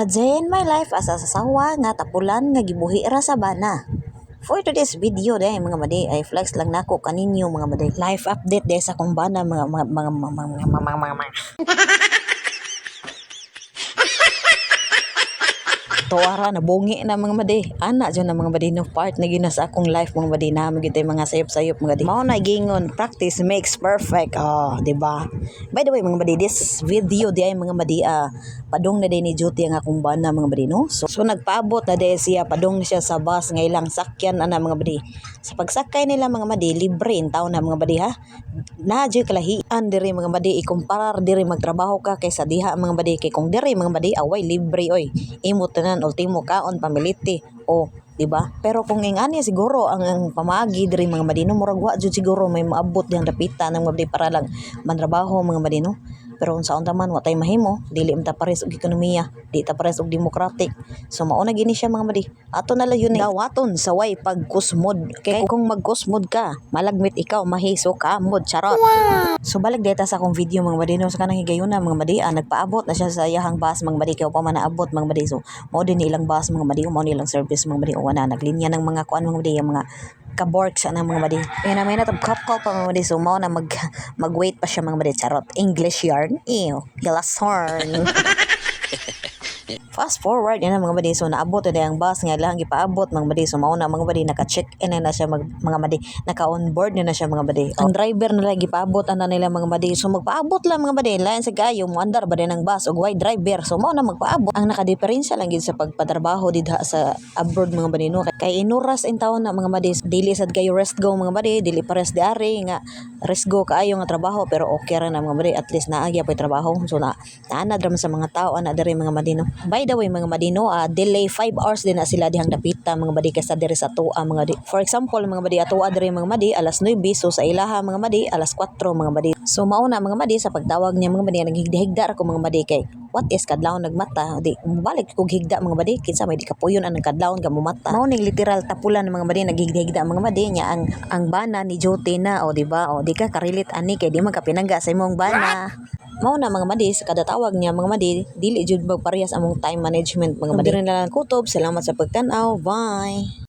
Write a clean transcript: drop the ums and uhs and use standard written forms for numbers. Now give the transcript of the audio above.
A day in my life as asawa nga tapulan nga gibuhi ra sa bana. For today's video day mga madi ay flex lang nako kaninyo mga madi. Life update day sa kong bana mga tuwara na bungi na mga madi. Ana dyan na mga madi no part na gina sa akong life mga madi na magitay mga sayop-sayop mga di. Mao na gingon practice makes perfect. Oh, di ba? By the way mga madi, this video di ay mga madi padong na din ni duty ang akong bana mga madi no. So nagpaabot na din siya padong na siya sa bus nga ilang sakyan ana mga madi. Sa pagsakay nila mga madi libre in taon na mga madi ha. Na diri kalahian diri mga madi ikumparar diri magtrabaho ka kaysa diha mga madi kay kung diri mga madi away libre oy. Imo tanan ultimo kaon pamiliti o di ba? Pero kung ingani siguro ang pamagi diri mga madino murag wa jud siguro may maabot diyang dapitan ng mabdi para lang mantrabaho mga madino. Pero kung saon taman wa tay mahimo dili ta pares og ekonomiya, di ta pares og democratic. So mao na gini siya mga madi. Ato na lang yun dawaton sa way pagkusmod. Kay kung magkusmod ka, malagmit ikaw mahiso ka mod charot. Wow. So balik data sa akong video mga madino sa kanang higayuna mga madi nagpaabot na siya sa iyahang bus mga madi kay pa man naabot mga madi. So mao din ilang bus mga madi, mao nilang service mga madi o na naglinya ng mga kuan mga madi yung mga kaborks ng mga madi. Kaya na may natag-call pa mga madi. So mao na mag-wait pa siya mga madi. Charot. English yarn. Ew. Galasarn. Fast forward yan mga madi. So naabot na ang bus nga lang gipaabot mga madi. So mao na mga madi naka-check in na siya mga madi. Naka-on board na siya mga madi. Ang driver na lang gipaabot ana nila mga madi. So magpaabot lang mga madi. Lain sa gayo mo andar ba din ang bus og why driver. So mao na magpaabot. Ang nakadiferensya lang gid sa pagpatrabaho didha sa abroad mga madi no. Kay inuras in taon na mga madi. Dili sad kayo rest go mga madi. Dili pares di ari nga rest go kaayo nga trabaho pero okay ra na mga madi. At least naagya pa trabaho. So naana dram sa mga tao ana diri mga madi no. By the way mga madino, delay 5 hours din na sila dihang dapita mga madi kaysa diri sa tuwa mga madi. For example mga madi atoa diri mga madi alas 9 so sa ilaha mga madi alas 4 mga madi. So mao na mga madi sa pagtawag niya mga madi naghigda-higda ra ko mga madi kay what is kadlawon nagmata di balik kog higda mga madi kinsa may di kapuyon ang kadlawon ga mumata. Mao ning literal tapulan mga madi naghigda-higda mga madi nya ang bana ni Jote na o di ba o di ka karilit ani kay di man ka pinangga sa imong bana. Mao na mga madi sa kada tawag niya mga madi dili jud magparehas among time management mga madi. Diri na lang kutob. Salamat sa pagtan-aw. Bye.